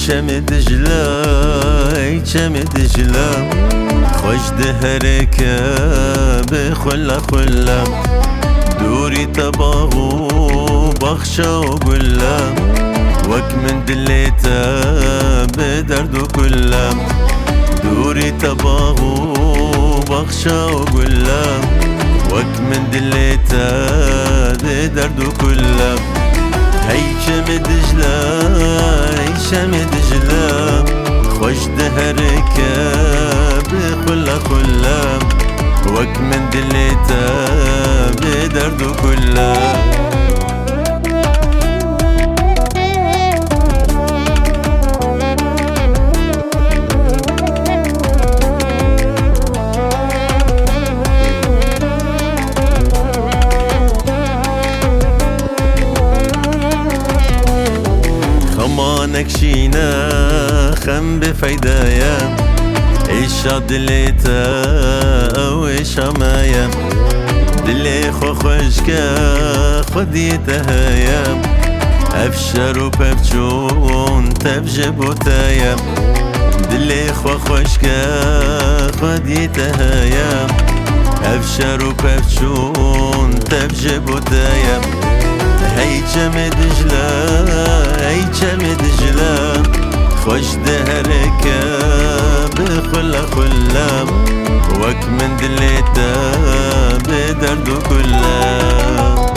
چم دجله ای چم دجله خوش دهرک به خلا خلا دوری تباغو بخشا و گلا وک من دلیتا به درد و کلا دوری تباغو بخشا و گلا وك من دليتا دي دردو كله هي شم دجلة هي شم دجلة خوش دهرك بخلا خلا وك من دليتا دي دردو كله خمانك شينا خم بفيدايا ايش دليتا او ايش مايا دلي خو خشكا خديتهايا افشر وبفشون تبجبوتايا دلي خو خشكا خديتهايا افشر وبفشون تبجبوتايا هي چم دجله هي چم دجله خوش دهرك بخلا خلا وك من دليتا بدردو كله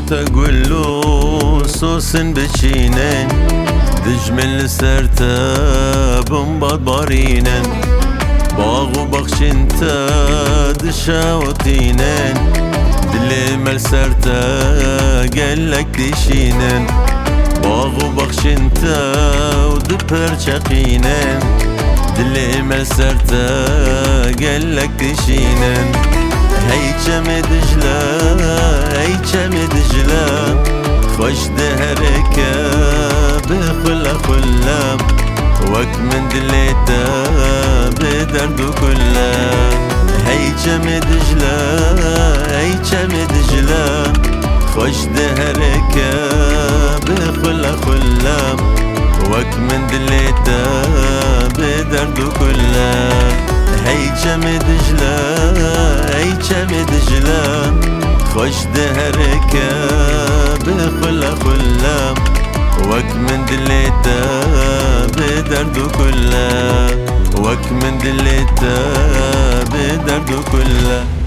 تقولو صوص بشينن دجمل سرتا بمباد بارينن باغو بخشنتا دشاوتينن دلي مل سرتا قالك دشينن باغو بخشنتا ودبر شقينن دلي مل سرتا قالك دشينن هي چم دجله هي چم دجله خوش دهرك بخلا خلا وك من دليتا بدردو كله هي چم دجله هي چم دجله خوش دهرك بخلا خلا وك من دليتا بدردو كله هي چم دجله هي چم دجله خوش دهرك بخلا خلا وك من دليتا بدردو كله وك من دليتا بدردو كله